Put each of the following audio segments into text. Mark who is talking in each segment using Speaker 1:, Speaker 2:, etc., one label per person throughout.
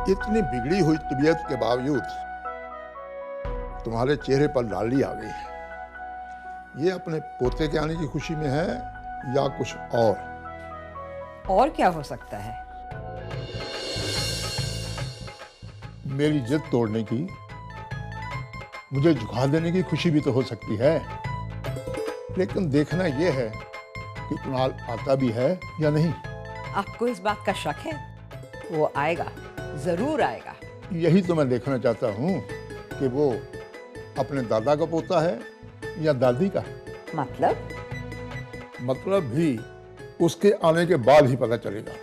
Speaker 1: इतनी बिगड़ी हुई तबीयत के बावजूद तुम्हारे चेहरे पर लाली आ गई है। ये अपने पोते के आने की खुशी में है या कुछ
Speaker 2: और क्या हो सकता है?
Speaker 1: मेरी जिद तोड़ने की, मुझे झुका देने की खुशी भी तो हो सकती है। लेकिन देखना यह है कि कुणाल आता भी है या नहीं।
Speaker 2: आपको इस बात का शक है? वो आएगा, जरूर आएगा।
Speaker 1: यही तो मैं देखना चाहता हूँ कि वो अपने दादा का पोता है या दादी का। मतलब भी उसके आने के बाद ही पता चलेगा।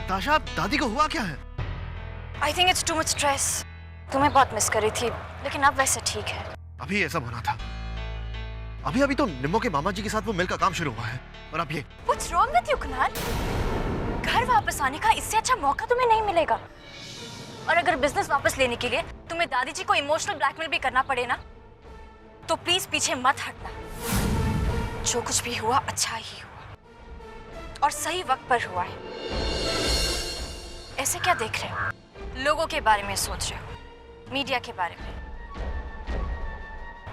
Speaker 3: ताशा, दादी को हुआ क्या है?
Speaker 4: I think it's too much stress. तुम्हें बहुत मिस करी थी, लेकिन अब वैसे ठीक है।
Speaker 3: अभी ऐसा होना था। अभी तो निम्मो के मामा जी के साथ वो मिल का काम शुरू हुआ है, और अब ये।
Speaker 4: What's wrong with you, Kunal? घर वापस आने का इससे अच्छा मौका तुम्हें नहीं मिलेगा। और अगर बिजनेस वापस लेने के लिए तुम्हें दादी जी को इमोशनल ब्लैकमेल भी करना पड़े ना, तो प्लीज पीछे मत हटना। जो कुछ भी हुआ अच्छा ही हुआ, और सही वक्त पर हुआ है। ऐसे क्या देख रहे हो? लोगों के बारे में सोच रहे हो, मीडिया के बारे में।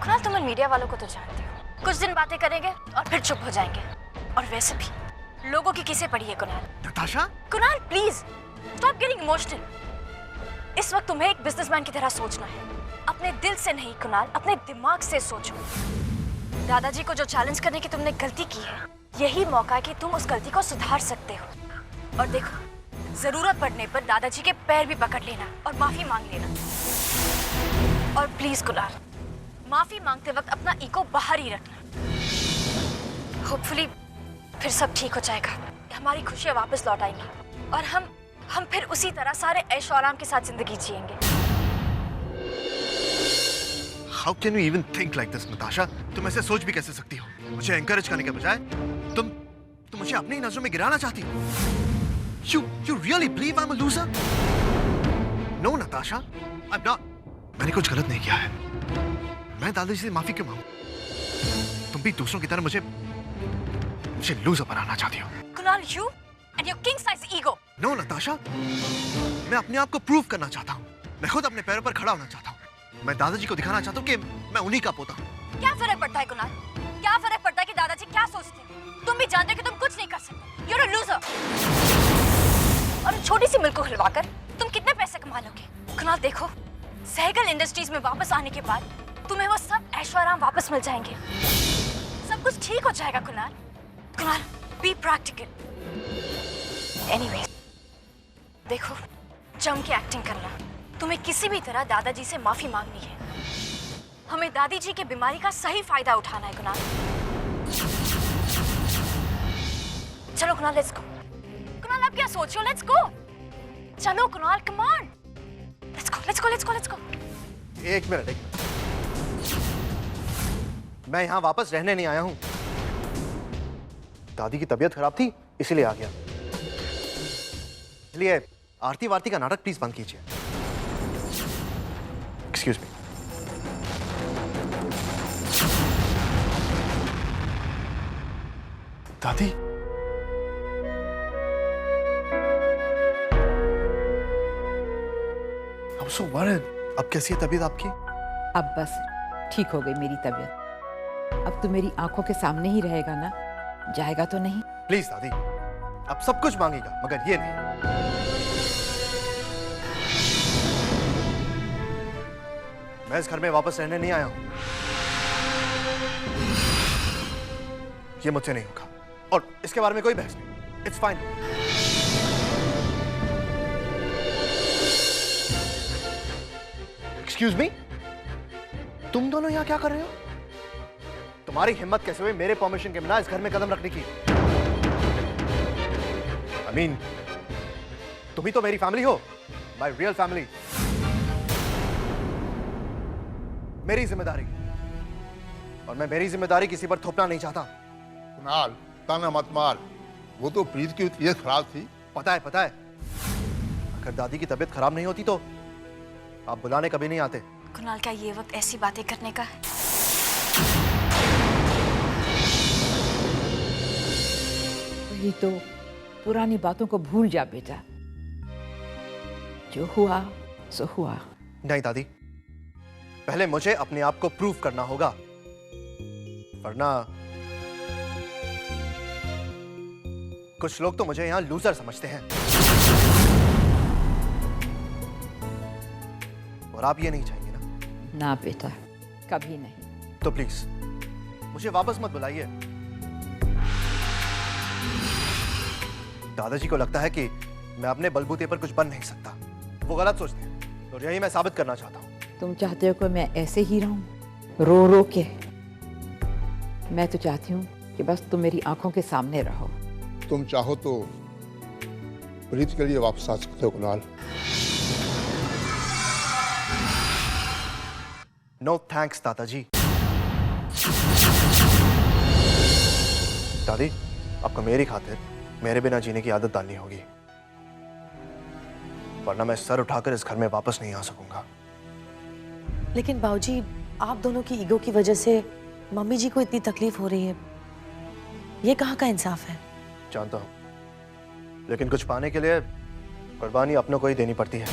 Speaker 4: कुणाल, तुम मीडिया वालों को तो जानते हो, कुछ दिन बातें करेंगे और फिर चुप हो जाएंगे। और वैसे भी लोगों की किसे पड़ी है Kunal?
Speaker 3: Natasha?
Speaker 4: Kunal please stop getting emotional. इस वक्त तुम्हें एक बिजनेसमैन की तरह सोचना है, अपने दिल से नहीं कुणाल, अपने दिमाग से सोचो। दादाजी को जो चैलेंज करने की तुमने गलती की है, यही मौका है कि तुम उस गलती को सुधार सकते हो। और देखो, जरूरत पड़ने पर दादाजी के पैर भी पकड़ लेना और माफी मांग लेना। और प्लीज कुणाल, माफी मांगते वक्त अपना ईगो बाहर ही रखना। होपफुली फिर सब ठीक हो जाएगा, हमारी खुशियां वापस लौट आएंगी और हम फिर उसी तरह सारे ऐशो आराम के साथ जिंदगी जिएंगे।
Speaker 3: How can you even think like this, Natasha? तुम ऐसे सोच भी कैसे सकती हो? मुझे एनकरेज करने के बजाय तुम मुझे अपनी नजरों में गिराना चाहती हो। You really believe I'm a loser? No, Natasha, I'm not. मैंने कुछ गलत नहीं किया है। मैं दादाजी से माफी क्यों मांगूं? तुम भी दूसरों की तरह मुझे लूजर बनाना चाहती हो।
Speaker 4: Kunal, you and your king size ego.
Speaker 3: No, Natasha, मैं अपने आप को प्रूव करना चाहता हूँ। मैं खुद अपने पैरों पर खड़ा होना चाहता हूँ। मैं दादाजी को दिखाना चाहता हूँ कि मैं उन्हीं का पोता हूँ।
Speaker 4: क्या फर्क पड़ता है कुणाल? क्या फर्क पड़ता है कि दादाजी क्या सोचते हैं? तुम भी जानते हो कि तुम कुछ नहीं कर सकते। You're a loser. और छोटी सी मिल्क को खिलवाकर तुम कितने पैसे कमा लोगे? कुणाल देखो, सहगल इंडस्ट्रीज में वापस आने के बाद तुम्हें वो सब ऐशो आराम वापस मिल जाएंगे। सब कुछ ठीक हो जाएगा Kunal. Kunal, be practical. Anyways, देखो, जम के एक्टिंग करना। तुम्हें किसी भी तरह दादाजी से माफी मांगनी है। हमें दादी जी की बीमारी का सही फायदा उठाना है कुणाल। चलो कुणाल, लेट्स गो। कुणाल, आप क्या सोच रहे हो? Let's go. चलो Kunal, come on. Let's go, let's go, let's go, let's go.
Speaker 3: एक मिनट। मैं यहाँ वापस रहने नहीं आया हूँ। दादी की तबीयत खराब थी, इसीलिए आ गया। इसलिए आरती वारती का नाटक प्लीज बंद कीजिए। Excuse me. दादी, I'm so worried. अब कैसी है तबीयत आपकी?
Speaker 2: अब बस ठीक हो गई मेरी तबीयत। अब तो मेरी आंखों के सामने ही रहेगा ना, जाएगा तो नहीं?
Speaker 3: प्लीज दादी, अब सब कुछ मांगेगा मगर ये नहीं। मैं इस घर में वापस रहने नहीं आया हूं। ये मुझसे नहीं होगा और इसके बारे में कोई बहस नहीं। It's fine. एक्सक्यूज मी, तुम दोनों यहां क्या कर रहे हो? तुम्हारी हिम्मत कैसे हुई मेरे परमिशन के बिना इस घर में कदम रखने की? I mean, तुम ही तो मेरी फैमिली हो, माय रियल फैमिली। मेरी जिम्मेदारी, और मैं मेरी जिम्मेदारी किसी पर थोपना नहीं चाहता।
Speaker 1: कुणाल, ताना मत मार। वो तो प्रीत की तबीयत खराब थी।
Speaker 3: पता है, पता है। अगर दादी की तबीयत खराब नहीं होती तो आप बुलाने कभी नहीं आते।
Speaker 4: कुणाल, क्या ये वक्त ऐसी बातें करने का है?
Speaker 2: ये तो पुरानी बातों को भूल जा बेटा। जो हुआ सो हुआ।
Speaker 3: नहीं दादी, पहले मुझे अपने आप को प्रूव करना होगा, वरना कुछ लोग तो मुझे यहां लूजर समझते हैं। और आप ये नहीं चाहेंगे ना?
Speaker 2: ना बेटा, कभी नहीं।
Speaker 3: तो प्लीज मुझे वापस मत बुलाइए। दादाजी को लगता है कि मैं अपने बलबूते पर कुछ बन नहीं सकता। वो गलत सोचते हैं और यही मैं साबित करना चाहता हूँ।
Speaker 2: तुम चाहते हो कि मैं ऐसे ही रहूं, रो रो के? मैं तो चाहती हूँ कि बस तुम मेरी आंखों के सामने रहो।
Speaker 1: तुम चाहो तो प्रीत के लिए वापस आ सकते हो कुणाल।
Speaker 3: नो थैंक्स दादाजी। दादी, आपको मेरी खातिर मेरे बिना जीने की आदत डालनी होगी, वरना मैं सर उठाकर इस घर में वापस नहीं आ सकूंगा।
Speaker 5: लेकिन बाबूजी, आप दोनों की ईगो की वजह से मम्मी जी को इतनी तकलीफ हो रही है, ये कहाँ का इंसाफ है?
Speaker 3: जानता हूं, लेकिन कुछ पाने के लिए कुर्बानी अपनों को ही देनी पड़ती है।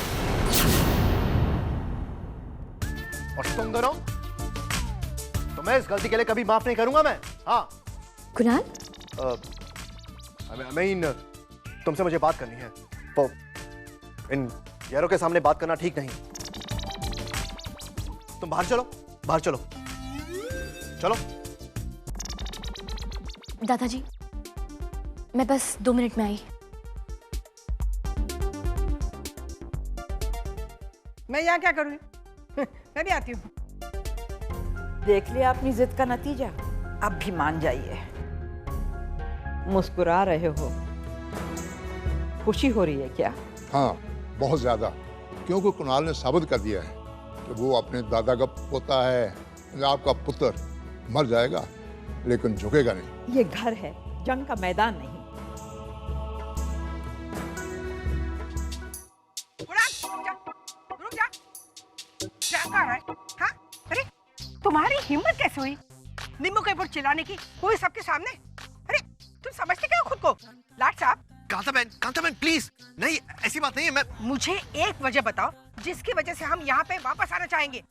Speaker 3: और तुम दोनों, तो मैं इस गलती के लिए कभी माफ नहीं करूंगा मैं। हाँ
Speaker 4: कुणाल,
Speaker 3: I mean, तुमसे मुझे बात करनी है। वो इन यारों के सामने बात करना ठीक नहीं। तुम बाहर चलो, बाहर चलो, चलो।
Speaker 4: दादाजी, मैं बस 2 मिनट में आई।
Speaker 6: मैं यहाँ क्या करूँ? मैं भी आती हूँ।
Speaker 2: देख लिया अपनी जिद का नतीजा। अब भी मान जाइए। मुस्कुरा रहे हो, खुशी हो रही है क्या?
Speaker 1: हाँ, बहुत ज्यादा। क्योंकि कुणाल ने साबित कर दिया है कि वो अपने दादा का पोता है। आपका पुत्र मर जाएगा लेकिन झुकेगा नहीं।
Speaker 2: ये घर है, जंग का मैदान नहीं।
Speaker 6: रुक जा। क्या कर रहा है? हाँ? अरे, तुम्हारी हिम्मत कैसे हुई निम्बू के ऊपर चिल्लाने की, वो भी सबके सामने? अरे, तुम समझते क्या हो खुद को? लाट साहब,
Speaker 3: कांता बहन प्लीज, नहीं ऐसी बात नहीं है। मैं
Speaker 6: मुझे एक वजह बताओ जिसकी वजह से हम यहाँ पे वापस आना चाहेंगे।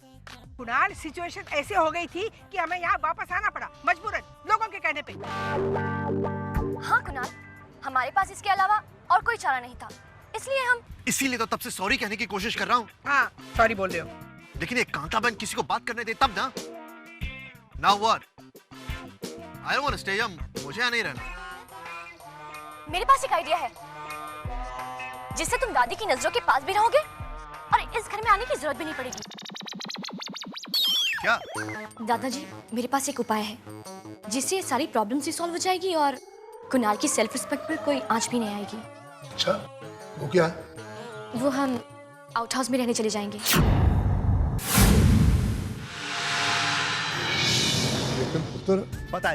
Speaker 6: कुणाल, सिचुएशन ऐसे हो गई थी कि हमें यहाँ वापस आना पड़ा मजबूरन, लोगों के कहने पे।
Speaker 4: हाँ कुणाल, हमारे पास इसके अलावा और कोई चारा नहीं था, इसीलिए तो
Speaker 3: तब से सॉरी कहने की कोशिश कर रहा हूँ।
Speaker 6: हाँ, सॉरी बोल रहे हो।
Speaker 3: लेकिन ये कांता बहन किसी को बात करने दे तब ना। Now what? I don't want to stay here. मुझे यहाँ नहीं रहना।
Speaker 4: मेरे पास एक आइडिया है जिससे तुम दादी की नजरों के पास भी रहोगे और इस घर में आने की जरूरत भी नहीं पड़ेगी।
Speaker 3: क्या?
Speaker 4: दादाजी, मेरे पास एक उपाय है जिससे ये सारी प्रॉब्लम्स ही सॉल्व हो जाएगी और कुणाल की सेल्फ रिस्पेक्ट पर कोई आंच भी नहीं आएगी।
Speaker 1: अच्छा, वो क्या?
Speaker 4: वो हम आउट हाउस में रहने चले जाएंगे।
Speaker 1: लेकिन पुत्र,
Speaker 3: पता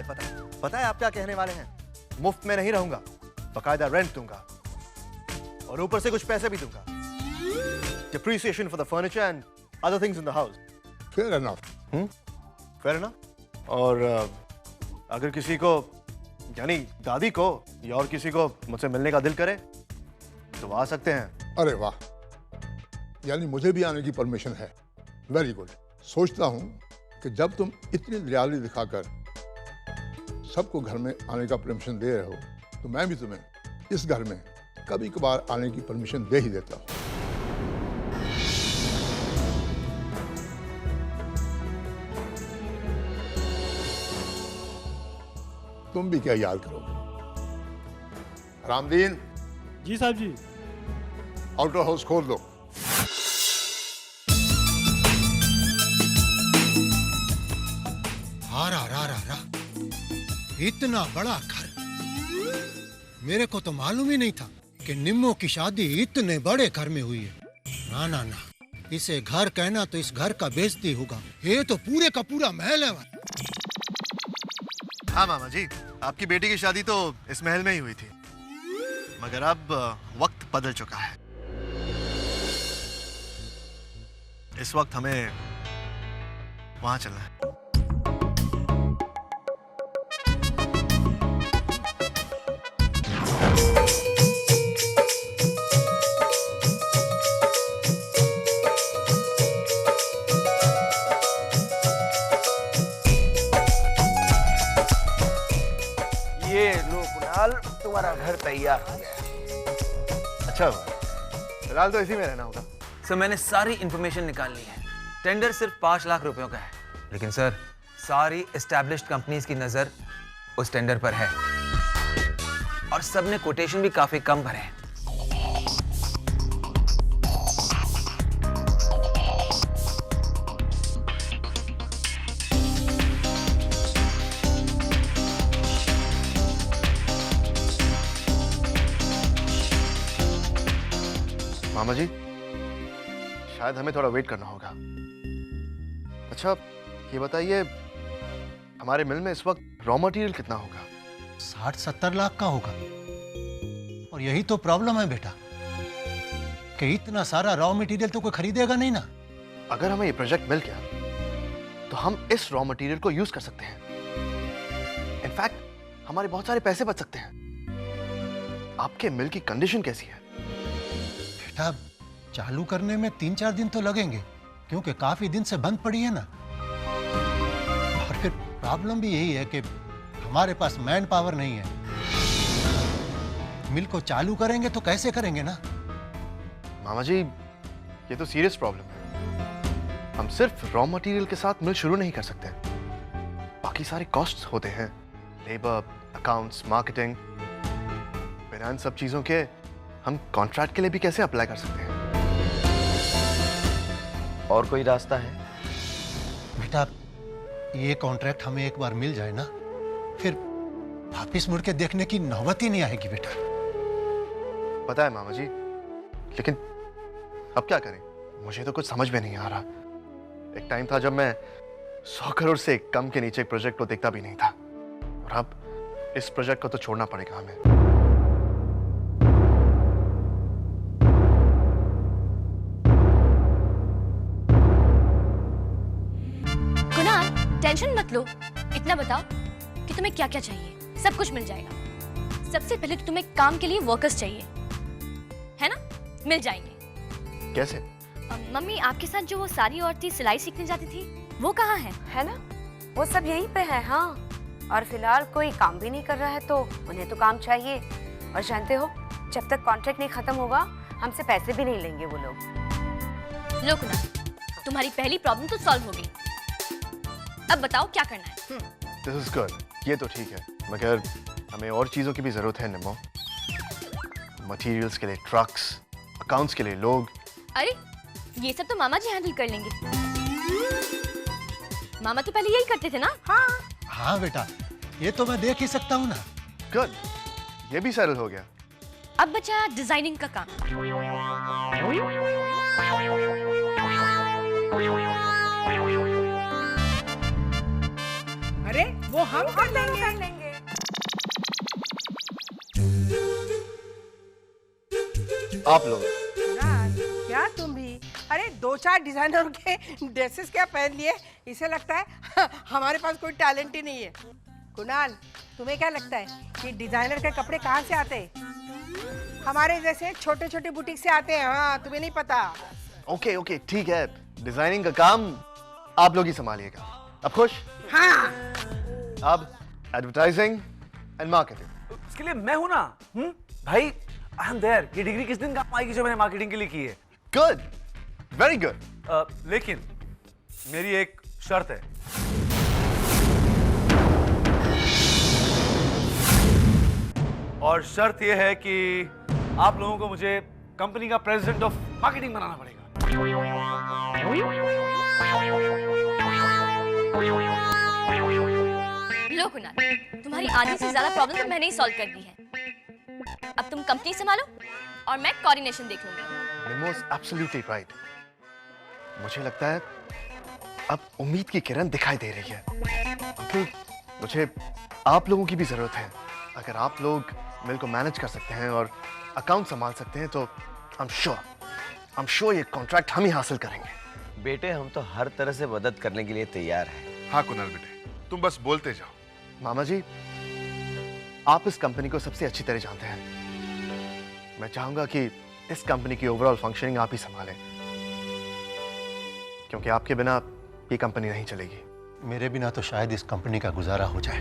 Speaker 3: है आप क्या कहने वाले हैं। मुफ्त में नहीं रहूंगा, बकायदा रेंट दूंगा और ऊपर से कुछ पैसे भी दूंगा। Depreciation for the furniture and other things in the house.
Speaker 1: fair enough.
Speaker 3: Fair enough? और अगर किसी को, यानी दादी को या और किसी को मुझसे मिलने का दिल करे तो आ सकते हैं।
Speaker 1: अरे वाह, यानी मुझे भी आने की परमिशन है। Very good. सोचता हूँ कि जब तुम इतनी दयालु दिखाकर सबको घर में आने का परमिशन दे रहे हो तो मैं भी तुम्हें इस घर में कभी कभार आने की परमिशन दे ही देता हूँ। तुम भी क्या याद करोगे? रामदीन,
Speaker 7: जी साहब जी।
Speaker 1: आउटर हाउस खोल दो।
Speaker 8: रा इतना बड़ा घर, मेरे को तो मालूम ही नहीं था कि निम्मो की शादी इतने बड़े घर में हुई है। ना ना ना, इसे घर कहना तो इस घर का बेइज्जती होगा। ये तो पूरे का पूरा महल है।
Speaker 3: हाँ मामा जी, आपकी बेटी की शादी तो इस महल में ही हुई थी, मगर अब वक्त बदल चुका है। इस वक्त हमें वहां चलना है।
Speaker 7: ये लो कुणाल, तुम्हारा घर तैयार हो गया है।
Speaker 3: अच्छा हुआ, फिलहाल तो इसी में रहना होगा।
Speaker 9: सर मैंने सारी इंफॉर्मेशन निकाल ली है। टेंडर सिर्फ 5 लाख रुपयों का है, लेकिन सर सारी एस्टैब्लिश्ड कंपनीज की नजर उस टेंडर पर है और सबने कोटेशन भी काफी कम भरे हैं।
Speaker 3: मामा जी, शायद हमें थोड़ा वेट करना होगा। अच्छा ये बताइए, हमारे मिल में इस वक्त रॉ मटेरियल कितना होगा?
Speaker 8: 60-70 लाख का होगा। और यही तो प्रॉब्लम है बेटा, कि इतना सारा रॉ मटेरियल तो कोई खरीदेगा नहीं ना।
Speaker 3: अगर हमें ये प्रोजेक्ट मिल गया तो हम इस रॉ मटेरियल को यूज कर सकते हैं। इनफैक्ट हमारे बहुत सारे पैसे बच सकते हैं। आपके मिल की कंडीशन कैसी है?
Speaker 8: बेटा चालू करने में 3-4 दिन तो लगेंगे, क्योंकि काफी दिन से बंद पड़ी है ना। और फिर प्रॉब्लम भी यही है कि हमारे पास मैन पावर नहीं है। मिल को चालू करेंगे तो कैसे करेंगे ना।
Speaker 3: मामा जी, ये तो सीरियस प्रॉब्लम है। हम सिर्फ रॉ मटेरियल के साथ मिल शुरू नहीं कर सकते, बाकी सारे कॉस्ट्स होते हैं, लेबर, अकाउंट्स, मार्केटिंग। बिना इन सब चीजों के हम कॉन्ट्रैक्ट के लिए भी कैसे अप्लाई कर सकते हैं?
Speaker 7: और कोई रास्ता है?
Speaker 8: बेटा ये कॉन्ट्रैक्ट हमें एक बार मिल जाए ना, फिर वापिस मुड़ के देखने की नौबत ही नहीं आएगी बेटा।
Speaker 3: पता है मामा जी, लेकिन अब क्या करें? मुझे तो कुछ समझ में नहीं आ रहा। एक टाइम था जब मैं 100 करोड़ से कम के नीचे एक प्रोजेक्ट को देखता भी नहीं था, और अब इस प्रोजेक्ट को तो छोड़ना पड़ेगा हमें।
Speaker 4: टेंशन मत लो, इतना बताओ कि तुम्हें क्या क्या चाहिए। सब कुछ मिल जाएगा। सबसे पहले तो तुम्हें काम के लिए वर्कर्स चाहिए, है ना? मिल जाएंगे।
Speaker 3: कैसे?
Speaker 4: मम्मी, आपके साथ जो वो सारी औरतें सिलाई सीखने जाती थी, वो कहाँ है?
Speaker 10: है ना, वो सब यहीं पे है। हाँ, और फिलहाल कोई काम भी नहीं कर रहा है, तो उन्हें तो काम चाहिए। और जानते हो, जब तक कॉन्ट्रैक्ट नहीं खत्म होगा, हमसे पैसे भी नहीं लेंगे वो लोग।
Speaker 4: लो कुणाल, तुम्हारी पहली प्रॉब्लम तो सॉल्व हो गई। अब बताओ क्या करना है?
Speaker 3: दिस इज गुड, ये तो ठीक है, मगर हमें और चीजों की भी जरूरत है निम्मो। मटेरियल्स के लिए ट्रक्स, अकाउंट्स के लिए लोग।
Speaker 4: अरे ये सब तो मामा जी हैंडल कर लेंगे। मामा तो पहले यही करते थे ना?
Speaker 8: हाँ बेटा, ये तो मैं देख ही सकता हूँ ना।
Speaker 3: गुड, ये भी सेटल हो गया।
Speaker 4: अब बचा डिजाइनिंग का काम।
Speaker 6: अरे वो हम कर लेंगे।
Speaker 3: आप लोग
Speaker 6: कुणाल, क्या तुम भी? अरे 2-4 डिजाइनर के ड्रेसेस क्या पहन लिए, इसे लगता है हमारे पास कोई टैलेंट ही नहीं है। कुणाल, तुम्हें क्या लगता है कि डिजाइनर के कपड़े कहाँ से आते हैं? हमारे जैसे छोटे छोटे बुटीक से आते हैं। हाँ, तुम्हें नहीं पता।
Speaker 3: ओके ओके ठीक है, डिजाइनिंग का काम आप लोग ही संभालिएगा। अब खुश?
Speaker 6: हाँ,
Speaker 3: अब एडवर्टाइजिंग एंड मार्केटिंग।
Speaker 7: उसके लिए मैं हूं ना। भाई आई एम देयर। ये डिग्री किस दिन काम आएगी जो मैंने मार्केटिंग के लिए की है?
Speaker 3: Good, very good.
Speaker 7: लेकिन मेरी एक शर्त है। और शर्त यह है कि आप लोगों को मुझे कंपनी का प्रेसिडेंट ऑफ मार्केटिंग बनाना पड़ेगा।
Speaker 4: लो कुणाल, तुम्हारी आधी से ज्यादा प्रॉब्लम तो मैंने ही सॉल्व कर दी है। अब तुम कंपनी संभालो और मैं कोऑर्डिनेशन देख लूंगी।
Speaker 3: Nimmo is absolutely right. मुझे लगता है अब उम्मीद की किरण दिखाई दे रही है। अंकल, मुझे आप लोगों की भी जरूरत है। अगर आप लोग मिल को मैनेज कर सकते हैं और अकाउंट संभाल सकते हैं तो I'm sure ये कॉन्ट्रैक्ट हम ही हासिल करेंगे।
Speaker 11: बेटे हम तो हर तरह से मदद करने के लिए तैयार हैं।
Speaker 12: हाँ कुणाल बेटे, तुम बस बोलते जाओ।
Speaker 3: मामा जी, आप इस कंपनी को सबसे अच्छी तरह जानते हैं। मैं चाहूंगा कि इस कंपनी की ओवरऑल फंक्शनिंग आप ही संभालें, क्योंकि आपके बिना ये कंपनी नहीं चलेगी।
Speaker 8: मेरे बिना तो शायद इस कंपनी का गुजारा हो जाए,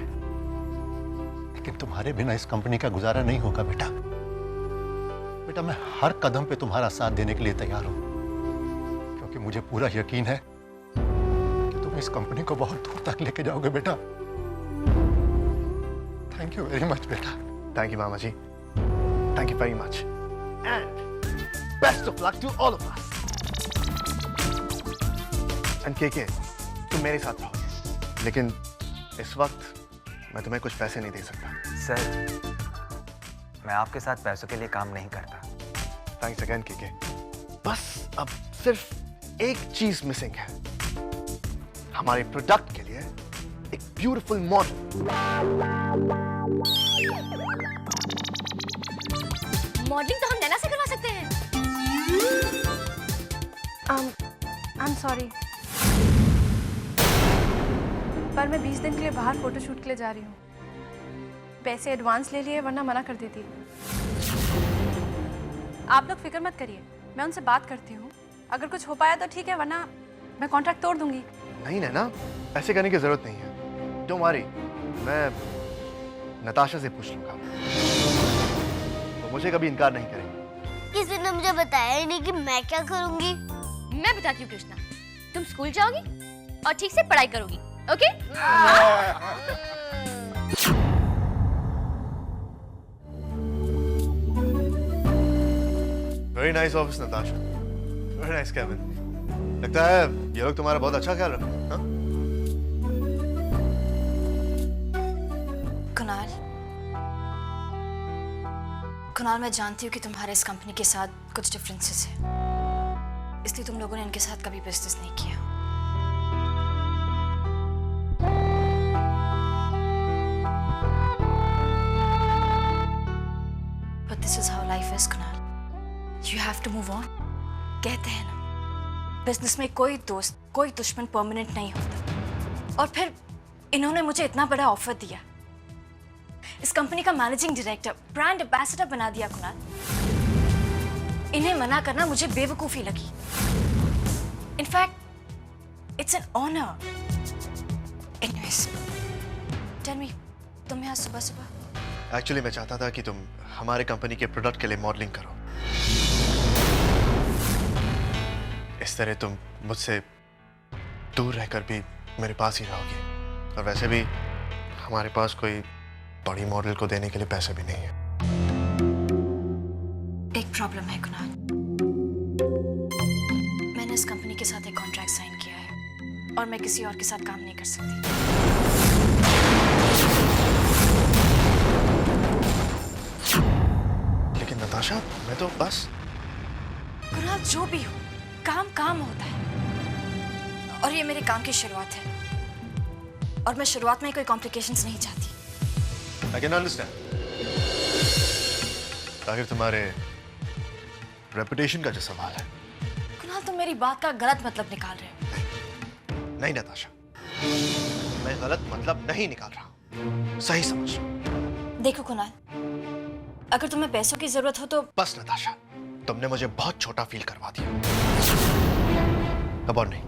Speaker 8: लेकिन तुम्हारे बिना इस कंपनी का गुजारा नहीं होगा बेटा। बेटा मैं हर कदम पे तुम्हारा साथ देने के लिए तैयार हूं, क्योंकि मुझे पूरा यकीन है कि तुम इस कंपनी को बहुत दूर तक लेके जाओगे बेटा। थैंक यू वेरी मच बेटा।
Speaker 3: थैंक यू मामा जी, thank you very much and best of luck to all of us. And के तुम मेरे साथ रहोगे, लेकिन इस वक्त मैं तुम्हें कुछ पैसे नहीं दे सकता।
Speaker 9: सर मैं आपके साथ पैसों के लिए काम नहीं करता।
Speaker 3: थैंक्स अगेन के। बस अब सिर्फ एक चीज मिसिंग है, हमारे प्रोडक्ट के लिए एक ब्यूटीफुल मॉडल।
Speaker 4: मॉडलिंग तो हम नैना से करवा सकते हैं।
Speaker 13: I'm sorry, पर मैं 20 दिन के लिए बाहर फोटोशूट के लिए जा रही हूँ। पैसे एडवांस ले लिए, वरना मना कर देती। आप लोग फिक्र मत करिए, मैं उनसे बात करती हूँ। अगर कुछ हो पाया तो ठीक है, वरना मैं कॉन्ट्रैक्ट तोड़ दूंगी।
Speaker 3: नहीं नैना, ऐसे करने की जरूरत नहीं है। डोंट वरी, मैं नताशा से पूछ लूंगा, वो मुझे कभी इनकार नहीं करेंगे।
Speaker 14: किसी ने मुझे बताया ही नहीं कि मैं क्या करूंगी।
Speaker 4: मैं बताती हूँ कृष्णा, तुम स्कूल जाओगी और ठीक से पढ़ाई करोगी, okay?
Speaker 3: Very nice office Natasha, very nice Kevin. लगता है ये लोग तुम्हारा बहुत अच्छा ख्याल रखते हैं।
Speaker 4: कुणाल, मैं जानती हूँ कि तुम्हारे इस कंपनी के साथ कुछ डिफरेंसेस हैं, इसलिए तुम लोगों ने इनके साथ कभी बिजनेस नहीं किया। But this is how life is, Kunal. You have to move on. कहते हैं ना, बिजनेस में कोई दोस्त, कोई दुश्मन परमानेंट नहीं होता। और फिर इन्होंने मुझे इतना बड़ा ऑफर दिया, इस कंपनी का मैनेजिंग डायरेक्टर, ब्रांड एम्बेसडर बना दिया कुणाल। इन्हें मना करना मुझे बेवकूफी लगी। In fact it's an honour. Anyways, tell me, तुम यहाँ सुबह सुबह?
Speaker 3: एक्चुअली मैं चाहता था कि तुम हमारे कंपनी के प्रोडक्ट के लिए मॉडलिंग करो। इस तरह तुम मुझसे दूर रहकर भी मेरे पास ही रहोगे, और वैसे भी हमारे पास कोई बड़ी मॉडल को देने के लिए पैसे भी नहीं है।
Speaker 4: एक प्रॉब्लम है कुणाल, मैंने इस कंपनी के साथ एक कॉन्ट्रैक्ट साइन किया है और मैं किसी और के साथ काम नहीं कर सकती।
Speaker 3: लेकिन नताशा, मैं तो बस।
Speaker 4: कुणाल, जो भी हो, काम काम होता है, और ये मेरे काम की शुरुआत है, और मैं शुरुआत में कोई कॉम्प्लिकेशंस नहीं चाहती।
Speaker 3: I can understand. आखिर तुम्हारे रेपुटेशन का जो सवाल है।
Speaker 4: कुणाल, तुम मेरी बात का गलत मतलब निकाल रहे हो।
Speaker 3: नहीं नताशा, मैं गलत मतलब नहीं निकाल रहा हूं, सही समझ रहा हूं।
Speaker 4: देखो कुणाल, अगर तुम्हें पैसों की जरूरत हो तो
Speaker 3: बस नताशा, तुमने मुझे बहुत छोटा फील करवा दिया। अब और नहीं।